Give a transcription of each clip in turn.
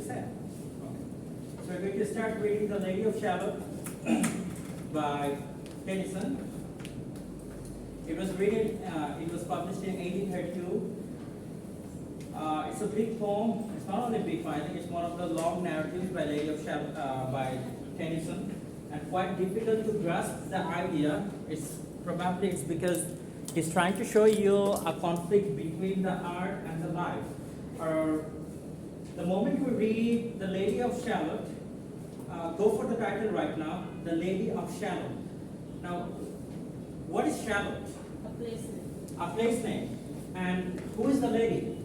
actually said. Okay. So we're going to start reading The Lady of Shalott by Tennyson. It was published in 1832. It's a big poem. It's not only a big poem, I think it's one of the long narratives by Lady of Shalott by Tennyson, and quite difficult to grasp the idea. It's because he's trying to show you a conflict between the art and the life. The moment we read The Lady of Shalott, go for the title right now, The Lady of Shalott. Now, what is Shalott? A place name. A place name. And who is the lady?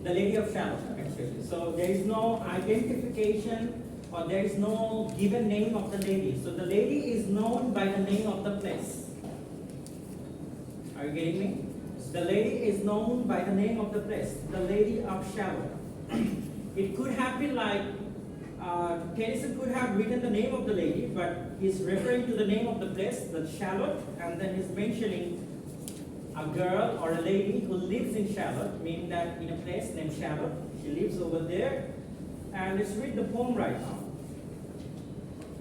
The Lady of Shalott, actually. So there is no identification or there is no given name of the lady. So the lady is known by the name of the place. Are you getting me? The lady is known by the name of the place. The Lady of Shalott. It could have been like, Tennyson could have written the name of the lady, but he's referring to the name of the place, the Shalott, and then he's mentioning a girl or a lady who lives in Shalott, meaning that in a place named Shalott. She lives over there. And let's read the poem right now.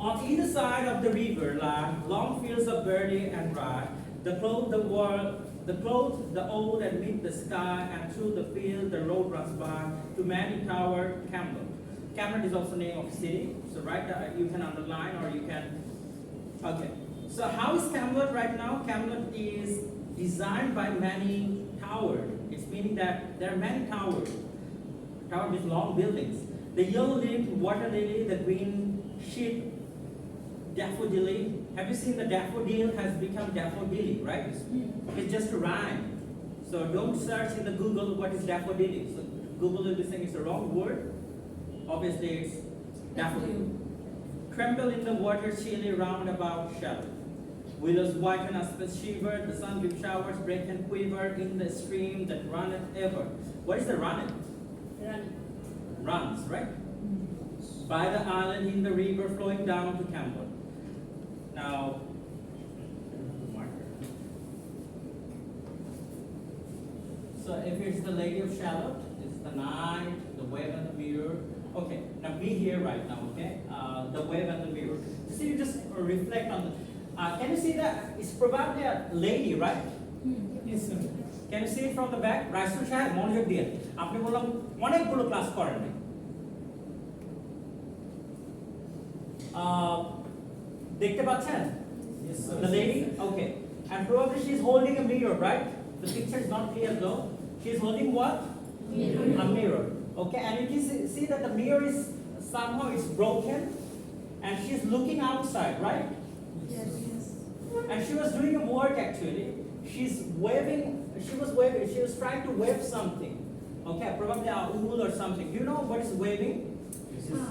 On either side of the river lie long fields of barley and rye, the clothed the old and meet the sky, and through the field the road runs by to many tower Camelot. Camelot is also the name of a city, so you can underline or you can. Okay. So how is Camelot right now? Camelot is designed by many towers. It's meaning that there are many towers. Tower means long buildings. The yellow lily, water lily, the green sheep, daffodil. Have you seen the daffodil has become daffodil, right? It's just a rhyme. So don't search in the Google what is daffodil. So Google will be saying it's the wrong word. Obviously it's daffodil. Tremble in the water chilly round about Shalott. Willows whiten as the shiver, the sun gives showers, break and quiver in the stream that runneth ever. What is the runneth? Runs, right? By the island in the river flowing down to Camelot. Now, so if it's the Lady of Shalott, it's the night, the web and the mirror. Okay, now be here right now, okay? The web and the mirror. So you just reflect on the. Can you see that? It's probably a lady, right? Yes, sir. Can you see it from the back? Rasul Shah, Monjok Dian. আপনি বললাম অনেকগুলো class করেন নাই। দেখতে পাচ্ছেন? Yes, sir. The lady? Okay. And probably she's holding a mirror, right? The picture is not clear though. She's holding what? Mirror. A mirror. Okay, and you can see that the mirror is somehow it's broken and she's looking outside, right? Yes. And she was doing a work actually. She was trying to wave something. Okay, probably a wool or something. Do you know what is waving?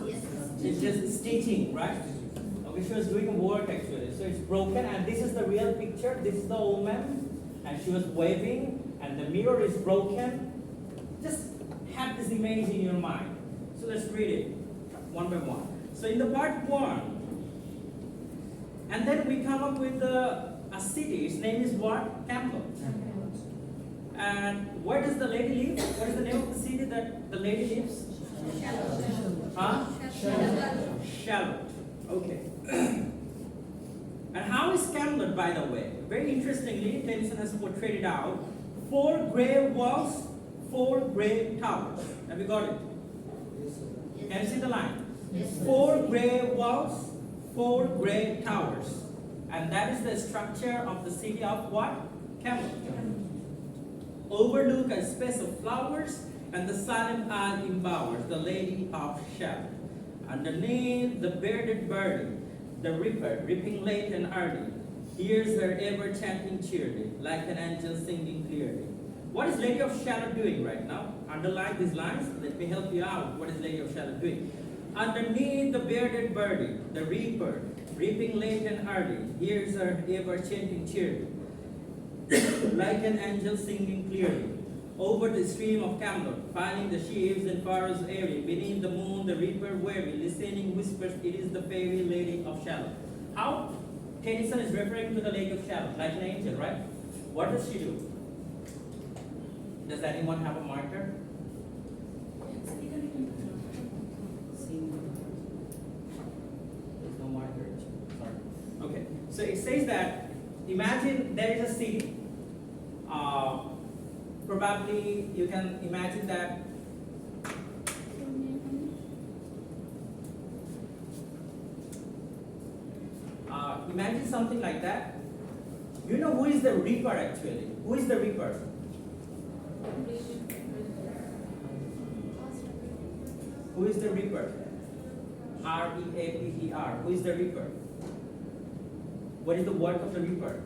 Yes. It's just stitching, right? Okay, she was doing a work actually. So it's broken, and this is the real picture. This is the woman, and she was waving, and the mirror is broken. Just have this image in your mind. So let's read it one by one. So in the part 1, and then we come up with a city. Its name is what? Camelot. And where does the lady live? What is the name of the city that the lady lives? Shalott. Huh? Shalott. Okay. And how is Camelot, by the way? Very interestingly, Tennyson has portrayed it out. 4 grey walls, 4 grey towers. Have you got it? Yes, sir. Can you see the line? Yes. 4 grey walls, 4 grey towers. And that is the structure of the city of what? Camelot. Overlook a space of flowers, and the silent isle embowers the Lady of Shalott. Underneath the bearded birdie, the reaper, reaping late and early, hears her ever chanting cheerily, like an angel singing clearly. What is Lady of Shalott doing right now? Underline these lines. Let me help you out. What is Lady of Shalott doing? Underneath the bearded birdie, the reaper, reaping late and early, hears her ever chanting cheerily, like an angel singing clearly. Over the stream of Camelot, finding the sheaves and furrows airy, beneath the moon the reaper weary, listening whispers, it is the fairy Lady of Shalott. How? Tennyson is referring to the Lady of Shalott, like an angel, right? What does she do? Does anyone have a marker? says that, imagine there is a city. Probably you can imagine that imagine something like that. You know who is the reaper actually? Who is the reaper? Who is the reaper? R-E-A-P-E-R. Who is the reaper? What is the work of the reaper?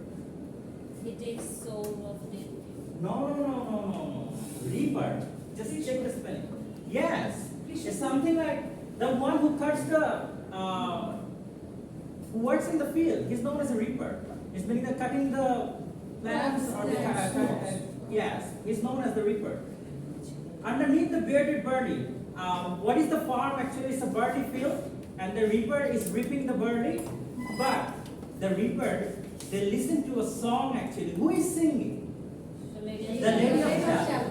He takes soul of dead. No. Reaper. Just check the spelling. Yes. It's something like the one who cuts the, who works in the field. He's known as a reaper. It's meaning the cutting the plants or the, yes. He's known as the reaper. Underneath the bearded birdie, what is the farm actually? It's a birdie field, and the reaper is reaping the birdie. But the reaper, they listen to a song actually. Who is singing? The Lady of Shalott.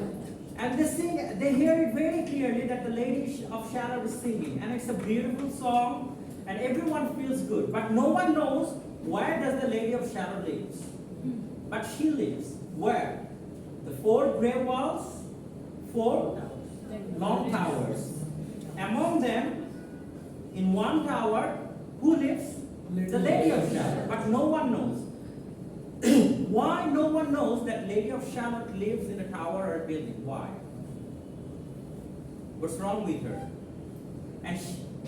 And they sing, they hear it very clearly that the Lady of Shalott is singing, and it's a beautiful song, and everyone feels good. But no one knows where does the Lady of Shalott lives. But she lives where? The 4 grey walls, 4 long towers. Among them, in one tower, who lives? The Lady of Shalott. But no one knows. Why no one knows that Lady of Shalott lives in a tower or a building? Why? What's wrong with her? And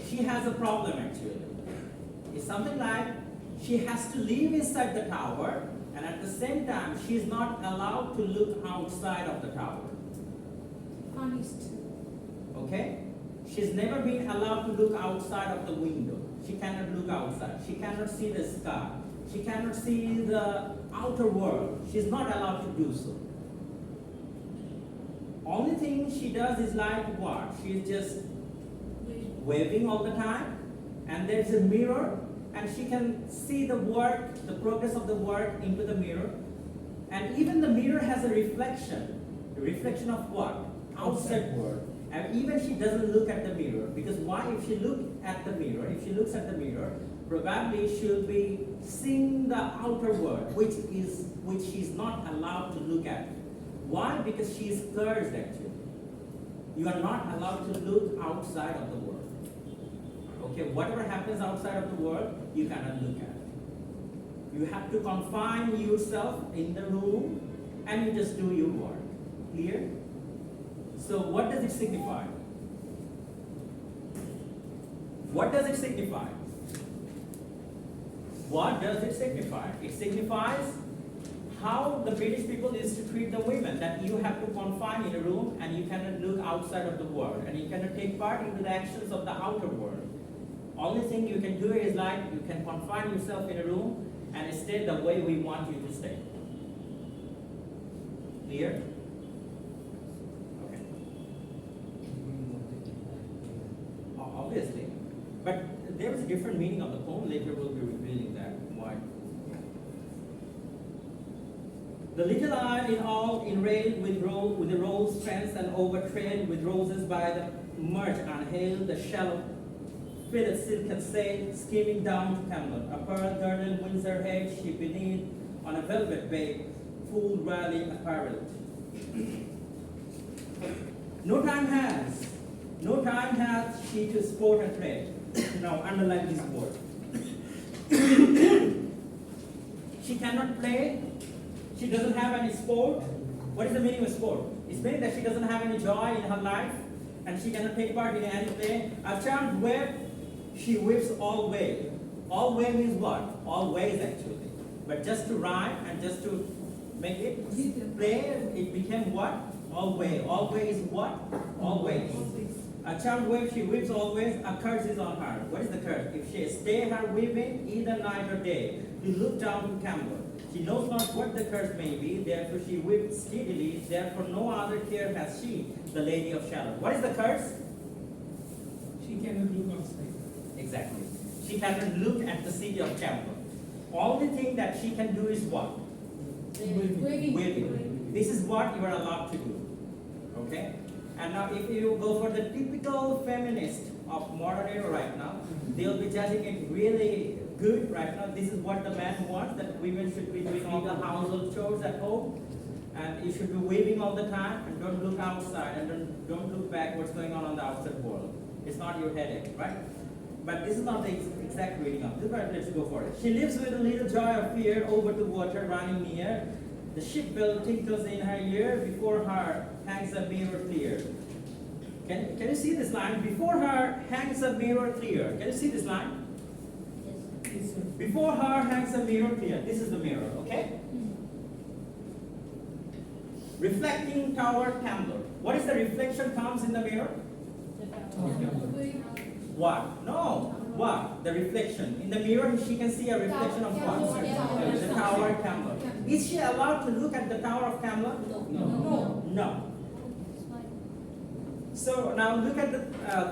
she has a problem actually. It's something like she has to live inside the tower, and at the same time she is not allowed to look outside of the tower. Honest. Okay? She's never been allowed to look outside of the window. She cannot look outside. She cannot see the sky. She cannot see the outer world. She's not allowed to do so. Only thing she does is like what? She's just waving all the time, and there's a mirror, and she can see the work, the progress of the work into the mirror. And even the mirror has a reflection. A reflection of what? Outset work. And even she doesn't look at the mirror, because why? If she looks at the mirror, probably she'll be seeing the outer world, which she's not allowed to look at. Why? Because she is cursed actually. You are not allowed to look outside of the world. Okay, whatever happens outside of the world, you cannot look at. You have to confine yourself in the room, and you just do your work. Clear? So what does it signify? What does it signify? What does it signify? It signifies how the British people used to treat the women, that you have to confine in a room and you cannot look outside of the world, and you cannot take part into the actions of the outer world. Only thing you can do is like you can confine yourself in a room and stay the way we want you to stay. Clear? Okay. Obviously. But there is a different meaning of the poem. Later we'll be revealing that. Why? The little isle in all enrailed with the rose fence and overtrained with roses by the merge unhailed, the shallow fitted silken sail skimming down to Camelot. A pearl girdle wins her head, she beneath on a velvet bed, full rally apparelled. No time has she to sport and play. Now underline this word. She cannot play. She doesn't have any sport. What is the meaning of sport? It's meaning that she doesn't have any joy in her life, and she cannot take part in any play. A charmed web, she weaves all way. All way means what? All ways actually. But just to rhyme and just to make it play, it became what? All way. All way is what? Always. A charmed web, she weaves always. A curse is on her. What is the curse? If she stay her weaving either night or day, to look down to Camelot. She knows not what the curse may be, therefore she weeps steadily, therefore no other care has she, the Lady of Shalott. What is the curse? She cannot look outside. Exactly. She cannot look at the city of Camelot. Only thing that she can do is what? Waving. Waving. This is what you are allowed to do. Okay? And now if you go for the typical feminist of modern era right now, they'll be judging it really good right now. This is what the man wants, that women should be doing all the household chores at home. And you should be waving all the time, and don't look outside, and don't look back what's going on the outside world. It's not your headache, right? But this is not the exact reading of this, but let's go for it. She lives with a little joy of fear over the water running near. The ship bell tinkles in her ear, before her hangs a mirror clear. Can you see this line? Before her hangs a mirror clear. Can you see this line? Yes. Before her hangs a mirror clear. This is the mirror, okay? Reflecting tower tumbler. What is the reflection comes in the mirror? What? No. What? The reflection. In the mirror, she can see a reflection of what? The tower tumbler. Is she allowed to look at the tower of Camla? No. No. So now look at the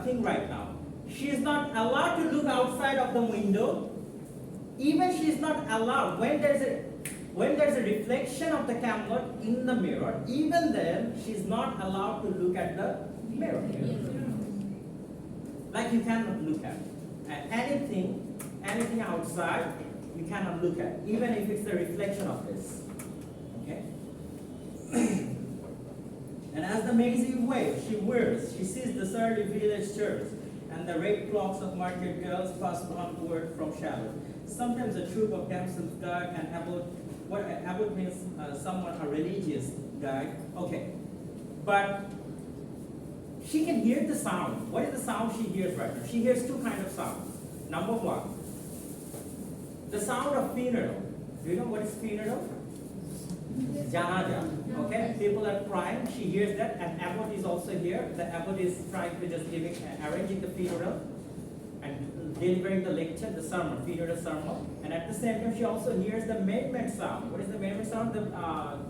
thing right now. She is not allowed to look outside of the window. Even she is not allowed, when there's a reflection of the camera in the mirror, even then she is not allowed to look at the mirror. Like you cannot look at. And anything outside, you cannot look at, even if it's a reflection of this. Okay? And as the mazy wave she whirs, she sees the surly village church and the red clocks of market girls pass onward from shadow. Sometimes a troop of damsels guide, and about means someone, a religious guide. Okay, but she can hear the sound. What is the sound she hears right now? She hears two kinds of sounds. Number one, the sound of funeral. Do you know what is funeral? Janaja. Okay, people are crying. She hears that, and abbot is also here. The abbot is trying to just arranging the funeral and delivering the lecture, the sermon, funeral sermon. And at the same time, she also hears the merriment sound. What is the merriment sound?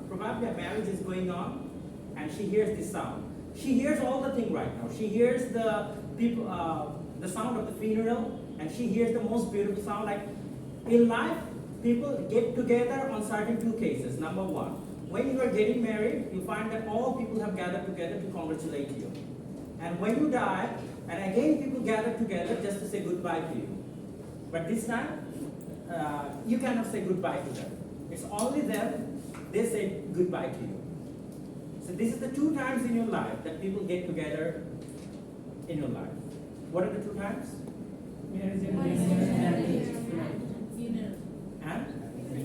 Probably a marriage is going on, and she hears this sound. She hears all the thing right now. She hears the people, the sound of the funeral, and she hears the most beautiful sound. Like in life, people get together on certain two cases. Number one, when you are getting married, you find that all people have gathered together to congratulate you. And when you die, and again people gather together just to say goodbye to you. But this time, you cannot say goodbye to them. It's only them, they say goodbye to you. So this is the two times in your life that people get together in your life. What are the two times? Marriage and Funeral. And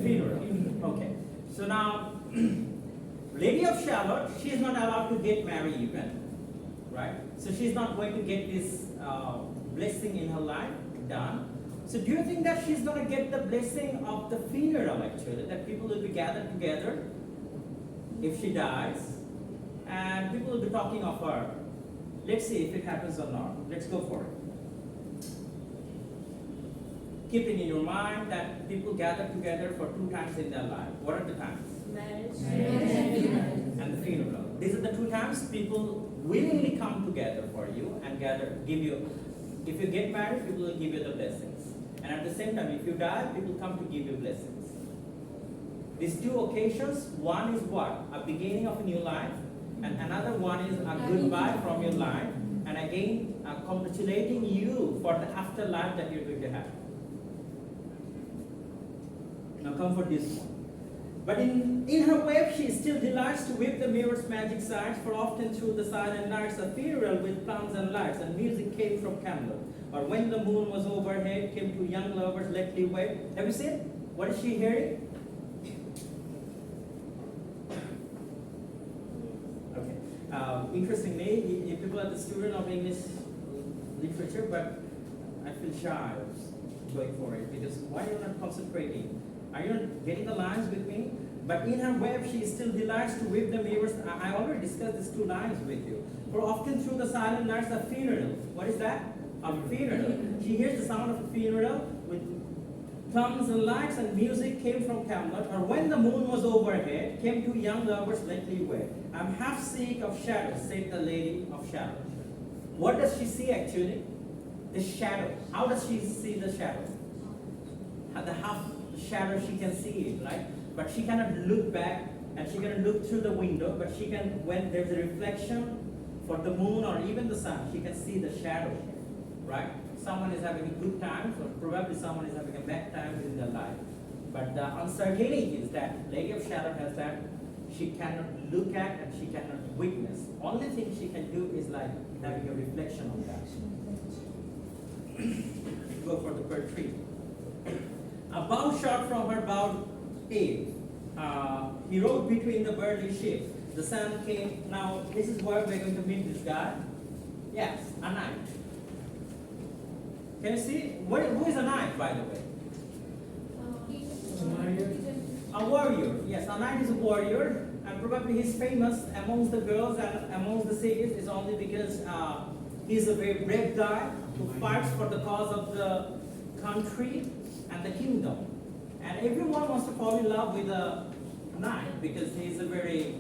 funeral. Okay. So now, Lady of Charlotte, she is not allowed to get married even, right? So she's not going to get this blessing in her life done. So do you think that she's going to get the blessing of the funeral actually, that people will be gathered together if she dies, and people will be talking of her? Let's see if it happens or not. Let's go for it. Keeping in your mind that people gather together for two times in their life. What are the times? Marriage. And the funeral. These are the two times people willingly come together for you and give you. If you get married, people will give you the blessings. And at the same time, if you die, people come to give you blessings. These two occasions, one is what? A beginning of a new life, and another one is a goodbye from your life, and again, congratulating you for the afterlife that you're going to have. Now come for this one. But in her web, she still delights to whip the mirror's magic sides, for often through the silent nights, a funeral with plums and lights, and music came from Camelot. Or when the moon was overhead, came two young lovers lately wed. Have you seen? What is she hearing? Okay. Interestingly, you people are the student of English literature, but I feel shy of going for it, because why are you not concentrating? Are you not getting the lines with me? But in her web, she still delights to whip the mirrors. I already discussed these two lines with you. For often through the silent nights, a funeral. What is that? A funeral. She hears the sound of a funeral with plums and lights, and music came from Camelot. Or when the moon was overhead, came two young lovers lately wed. I'm half sick of shadows, said the lady of shadows. What does she see actually? The shadow. How does she see the shadow? The half shadow, she can see it, right? But she cannot look back, and she cannot look through the window, but she can, when there's a reflection for the moon or even the sun, she can see the shadow, right? Someone is having a good time, or probably someone is having a bad time in their life. But the uncertainty is that Lady of Shadow has that she cannot look at and she cannot witness. Only thing she can do is like having a reflection on that. Go for the bird tree. A bow shot from her bow aid. He rode between the birdly ships. The sun came. Now, this is where we're going to meet this guy. Yes, a knight. Can you see? Who is a knight, by the way? A warrior. Yes, a knight is a warrior, and probably he's famous amongst the girls and amongst the cities is only because he's a very brave guy who fights for the cause of the country and the kingdom. And everyone wants to fall in love with a knight because he's a very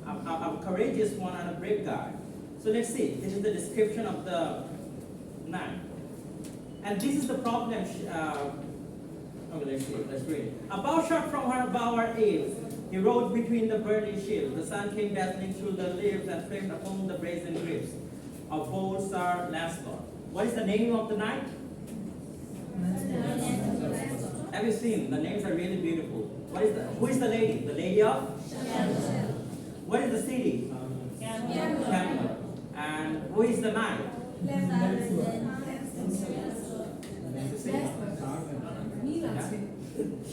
a courageous one and a brave guy. So let's see. This is the description of the knight. And this is the problem. Let's see. Let's read it. A bow shot from her bower aid. He rode between the burning shields. The sun came dazzling through the leaves and flamed upon the brazen grips of bold Sir Lancelot. What is the name of the knight? Have you seen? The names are really beautiful. Who is the lady? The lady of? What is the city? Camelot. And who is the knight?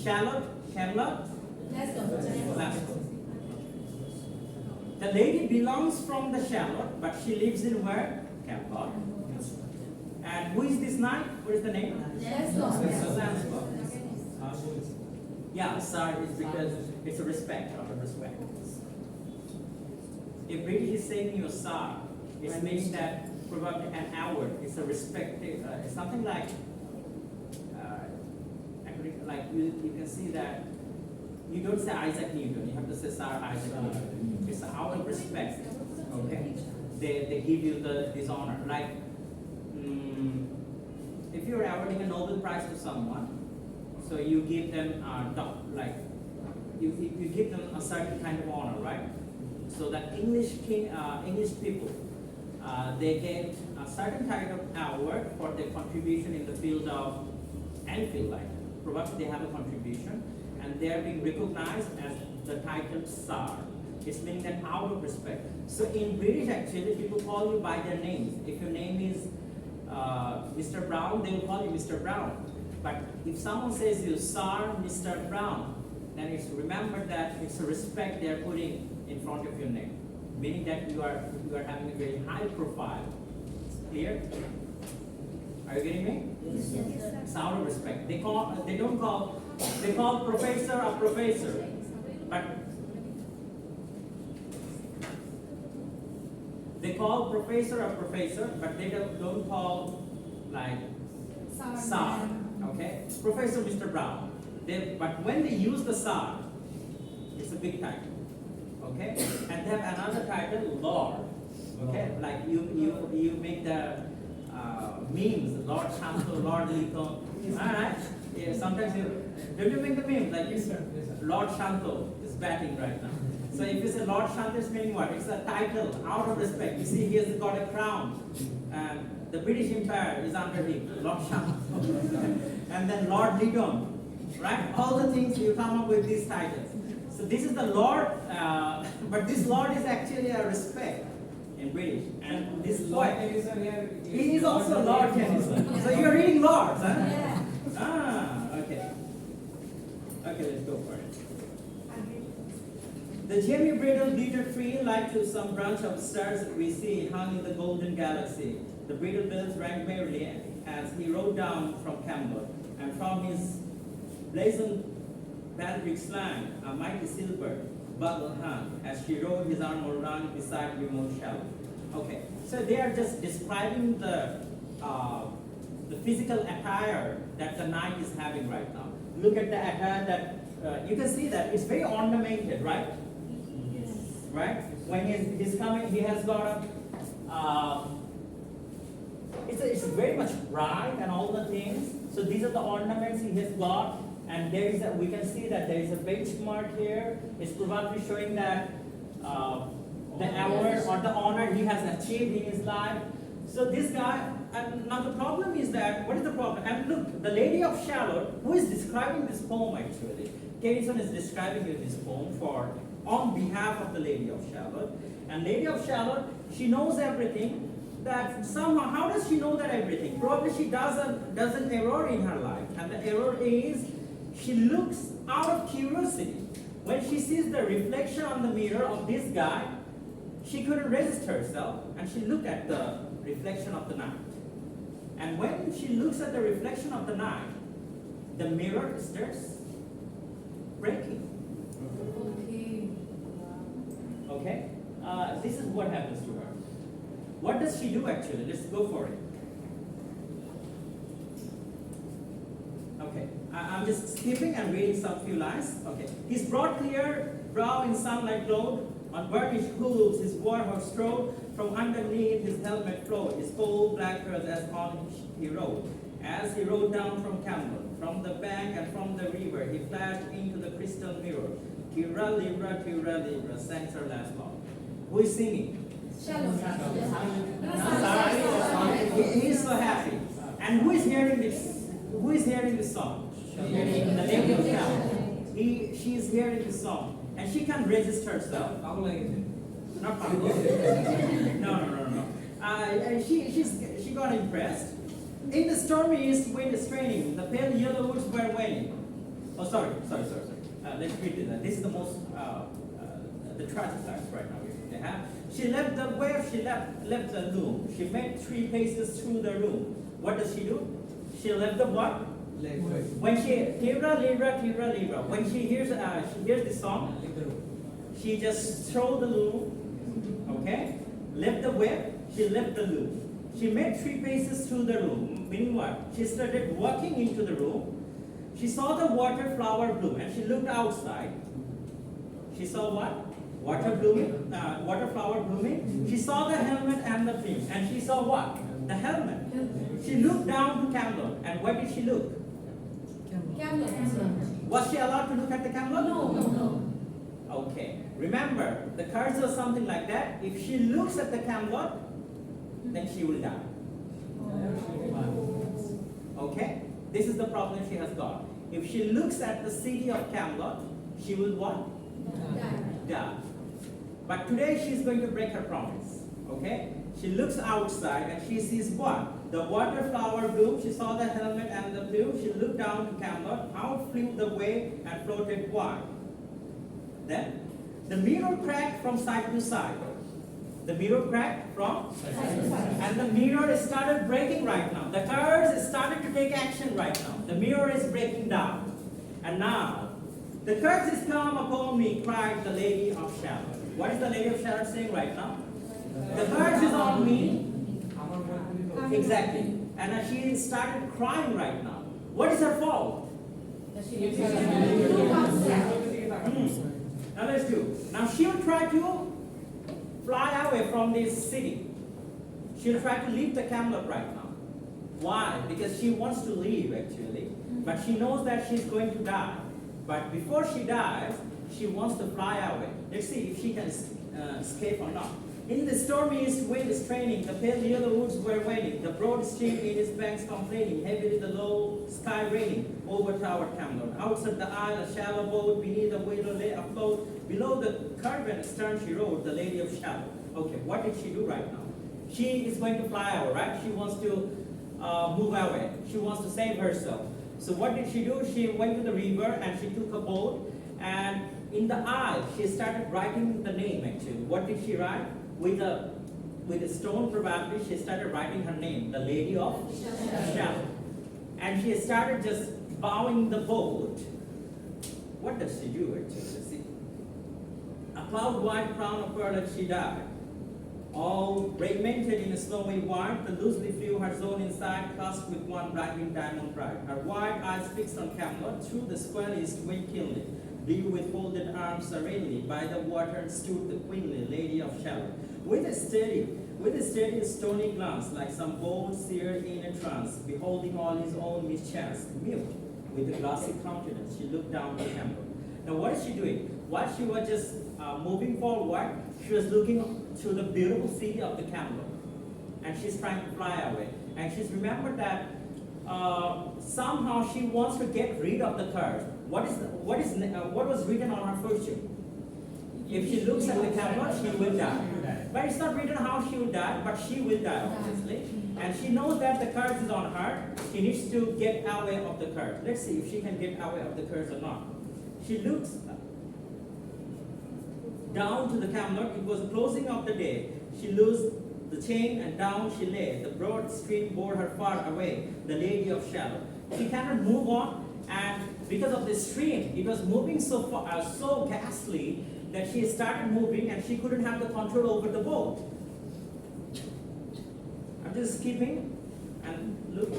Charlotte, Camelot, Lancelot. The lady belongs from the Charlotte, but she lives in where? Camelot. And who is this knight? What is the name? Lancelot. Yeah, sir is because it's a respect, out of respect. If British is saying you sir, it means that probably an hour. It's a respect. It's something like you can see that you don't say Isaac Newton. You have to say Sir Isaac Newton. It's out of respect. Okay, they give you this honor. Like if you're awarding a Nobel Prize to someone, so you give them you give them a certain kind of honor, right? So that English people, they get a certain kind of award for their contribution in the field of any field, like probably they have a contribution, and they are being recognized as the title Sir. It's meaning that out of respect. So in British, actually, people call you by their names. If your name is Mr. Brown, they will call you Mr. Brown. But if someone says you Sir Mr. Brown, then it's remember that it's a respect they are putting in front of your name, meaning that you are having a very high profile. Clear? Are you getting me? Yes, sir. It's out of respect. They call professor a professor, but they call professor a professor, but they don't call like sir. Okay, Professor Mr. Brown. But when they use the sir, it's a big title. Okay, and they have another title, Lord. Okay, like you make the memes, Lord Chancellor, Lord Lincoln. Alright? Yeah, sometimes don't you make the memes like this? Lord Shanto is batting right now. So if you say Lord Shanto, it's meaning what? It's a title, out of respect. You see, he has got a crown. And the British Empire is under him, Lord Shanto. And then Lord Lincoln. Right? All the things you come up with these titles. So this is the Lord, but this Lord is actually a respect in British. And this Lord, he is also Lord Tennyson. So you're reading Lords, huh? Yeah. Okay. Okay, let's go for it. The gemmy brittle beetle tree, like to some branch of stars we see hung in the golden galaxy. The brittle bells rang merrily as he rode down from Campbell, and from his blazoned Baldric slang, a mighty silver bugle hung as she rode his armor round beside remote shallow. Okay, so they are just describing the physical attire that the knight is having right now. Look at the attire that you can see that it's very ornamented, right? Yes. Right? When he's coming, he has got a. It's very much bright and all the things. So these are the ornaments he has got. And there is we can see that there is a benchmark here. It's probably showing that the award or the honor he has achieved in his life. So this guy, and now the problem is that, what is the problem? And look, the Lady of Shalott, who is describing this poem actually, Tennyson is describing this poem on behalf of the Lady of Shalott. And Lady of Shalott, she knows everything. That somehow, how does she know that everything? Probably she does an error in her life, and the error is she looks out of curiosity. When she sees the reflection on the mirror of this guy, she couldn't resist herself, and she looked at the reflection of the night. And when she looks at the reflection of the night, the mirror starts breaking. Okay? This is what happens to her. What does she do actually? Let's go for it. Okay, I'm just skipping and reading some few lines. Okay, his broad clear brow in sunlight glowed, on burnished hooves his war horse strode, from underneath his helmet flowed, his coal black curls as on he rode. As he rode down from Campbell, from the bank and from the river, he flashed into the crystal mirror. Tira libra, sang Sir Lancelot. Who is singing? He's so happy. And who is hearing this? Who is hearing this song? The Lady of Shalott. She is hearing this song, and she can't resist herself. Not Pablo. No. She got impressed. In the stormy east wind is straining, the pale yellow woods were waning. Oh, sorry. Let's read it. This is the most the tragic times right now. She left the wave, she left the loom. She made 3 paces through the room. What does she do? She left the what? When she tira libra. When she hears this song, she just throw the loom. Okay, left the wave. She left the loom. She made 3 paces through the room. Meaning what? She started walking into the room. She saw the water flower bloom, and she looked outside. She saw what? Water flower blooming. She saw the helmet and the plume, and she saw what? The helmet. She looked down to Camelot, and where did she look? Was she allowed to look at the Camelot? No. Okay. Remember, the cards are something like that. If she looks at the Camelot, then she will die. Okay? This is the problem she has got. If she looks at the city of Camelot, she will what? Die. But today she's going to break her promise. Okay? She looks outside and she sees what? The water flower bloom. She saw the helmet and the plume. She looked down to Camelot. How flew the wave and floated wide. Then the mirror cracked from side to side. The mirror cracked from side to side. And the mirror started breaking right now. The cards started to take action right now. The mirror is breaking down. And now, the curse is come upon me, cried the Lady of Shalott. What is the Lady of Shalott saying right now? The curse is on me. Exactly. And she started crying right now. What is her fault? Now let's do. Now she'll try to fly away from this city. She'll try to leave the Camelot right now. Why? Because she wants to leave actually. But she knows that she's going to die. But before she dies, she wants to fly away. Let's see if she can escape or not. In the stormy east wind is training, the pale yellow woods were waning, the broad stream in its banks complaining, heavily the low sky raining, over towered Camelot. Outside the isle, a shallow boat, beneath the window lay afloat, below the curve and stern she rode, the Lady of Shalott. Okay, what did she do right now? She is going to fly away, right? She wants to move away. She wants to save herself. So what did she do? She went to the river and she took a boat, and in the aisle, she started writing the name actually. What did she write? With a stone probably, she started writing her name, the Lady of Shalott. And she started just bowing the boat. What does she do actually? See? A cloud white crown of pearl she died. All regimented in a snowy white, the loosely flew her zone inside, clasped with one brightening diamond bright. Her wide eyes fixed on Camelot, through the square east wind keenly. Blue with folded arms serenely, by the water stood the queenly Lady of Shalott. With a steady stony glance, like some bold seer in a trance, beholding all his own mischance, mute, with a glassy countenance, she looked down to Camelot. Now what is she doing? while she was just moving forward, she was looking to the beautiful city of the Camelot, and she's trying to fly away. And she's remembered that somehow she wants to get rid of the curse. What was written on her fortune? If she looks at the Camelot, she will die. But it's not written how she will die, but she will die, obviously. And she knows that the curse is on her. She needs to get away of the curse. Let's see if she can get away of the curse or not. She looks down to the Camelot. It was the closing of the day. She loosed the chain and down she lay. The broad street bore her far away, the lady of shallow. She cannot move on, and because of the stream, it was moving so far, so ghastly, that she started moving and she couldn't have the control over the boat. I'm just skipping and look.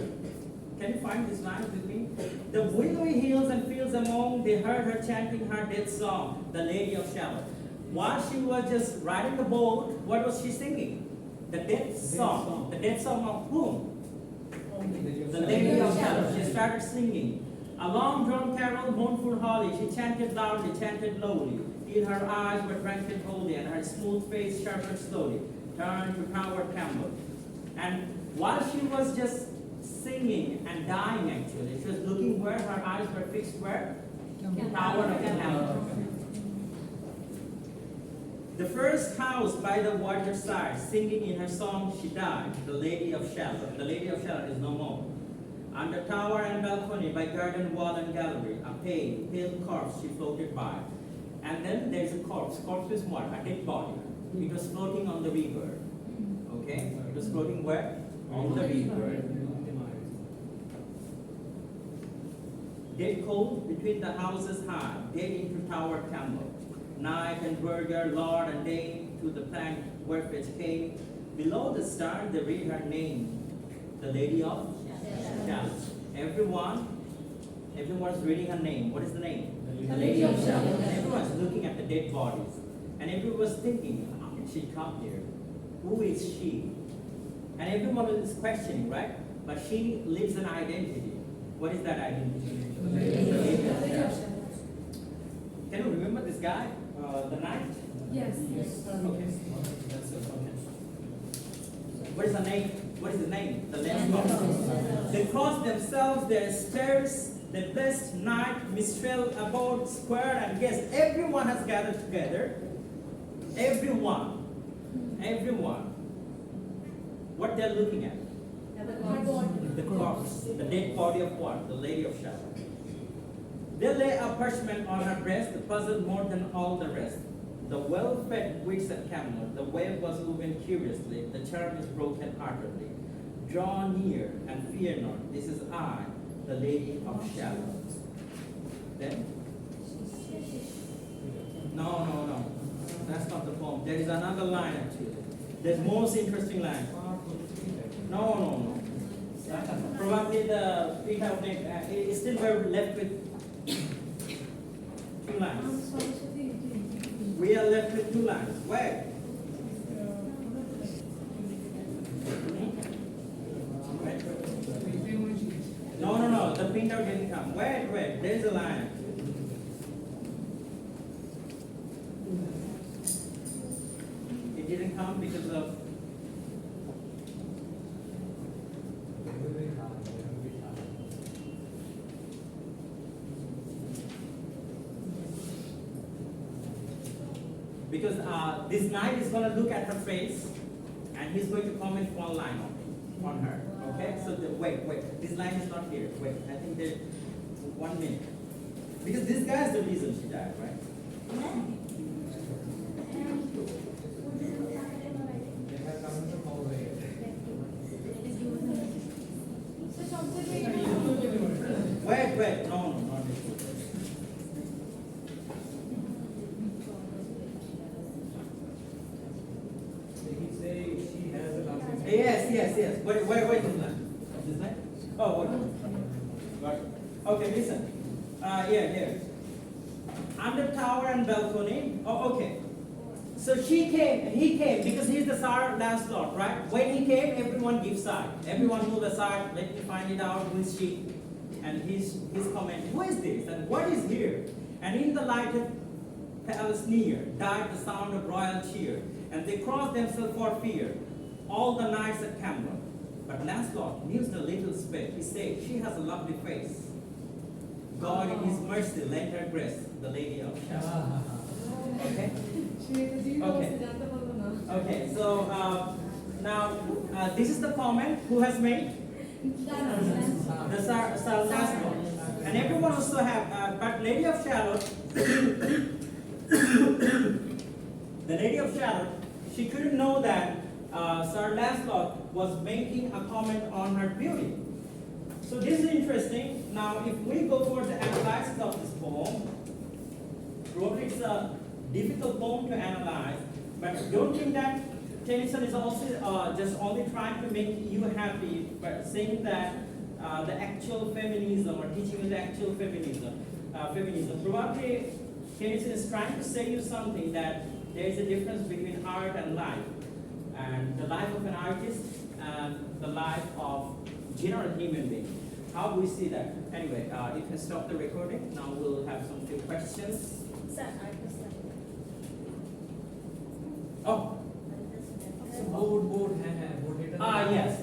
Can you find this line with me? The willowy hills and fields among, they heard her chanting her death song, the lady of shallow. While she was just riding the boat, what was she singing? The death song. The death song of whom? The lady of shallow. She started singing. A long drawn carol, mournful holly, she chanted loudly, chanted lowly. Till her eyes were drenching wholly, and her smooth face sharpened slowly, turned to Tower Campbell. And while she was just singing and dying, actually, she was looking where her eyes were fixed, where? Tower of Campbell. The first house by the water's side, singing in her song, she died, the lady of shallow. The lady of shallow is no more. Under tower and balcony, by garden wall and gallery, a pale corpse she floated by. And then there's a corpse. Corpse is what? A dead body. It was floating on the river. Okay? It was floating where? On the river. Dead cold between the houses high, dead into tower Campbell. Knight and burgher, lord and dame, to the plank where which came. Below the star they read her name, the lady of shallow. Everyone's reading her name. What is the name? The lady of shallow. Everyone's looking at the dead bodies. And everyone was thinking, how did she come here? Who is she? And everyone is questioning, right? But she lives an identity. What is that identity? The lady of shallow. Can you remember this guy? The knight? Yes. Okay. What is the name? What is his name? The Nazmul. They crossed themselves their stairs, the blessed night, Mistral about square, and yes, everyone has gathered together. Everyone. What they're looking at? The corpse. The dead body of what? The lady of shallow. They lay a parchment on her breast, puzzled more than all the rest. The well-fed wits at Camelot, the wave was moving curiously, the charm is broken heartedly. Draw near and fear not, this is I, the lady of shallow. Then? No. That's not the poem. There is another line actually. There's most interesting line. No. Probably the printout is still we're left with 2 lines. We are left with 2 lines. Where? No. The printout didn't come. Wait. There's a line. It didn't come because of. Because this knight is going to look at her face and he's going to comment 1 line on her. Okay? So wait. This line is not here. Wait, I think there's 1 minute. Because this guy is the reason she died, right? Wait. No, not this one. Yes. Where is this line? This line? Oh, what? Got it. Okay, listen. Here. Under tower and balcony. Oh, okay. So he came because he's the Tsar Lancelot, right? When he came, everyone gives side. Everyone move aside. Let me find it out. Who is she? And his comment, who is this? And what is here? And in the lighted palace near, died the sound of royal cheer, and they crossed themselves for fear, all the knights at Camelot. But Lancelot mused a little space. He said, she has a lovely face. God in his mercy lent her grace, the Lady of Shalott. Okay? Okay, so now this is the comment who has made? The Sir Nazmul. And everyone also have, but Lady of Shalott, the Lady of Shalott, she couldn't know that Sir Lancelot was making a comment on her beauty. So this is interesting. Now, if we go for the analysis of this poem, probably it's a difficult poem to analyze, but don't think that Tennyson is also just only trying to make you happy, but saying that the actual feminism or teaching you the actual feminism. Probably Tennyson is trying to say you something that there is a difference between art and life. And the life of an artist and the life of general human being. How do we see that? Anyway, you can stop the recording. Now we'll have some few questions. Sir, I understand. Oh, board, board, board. yes.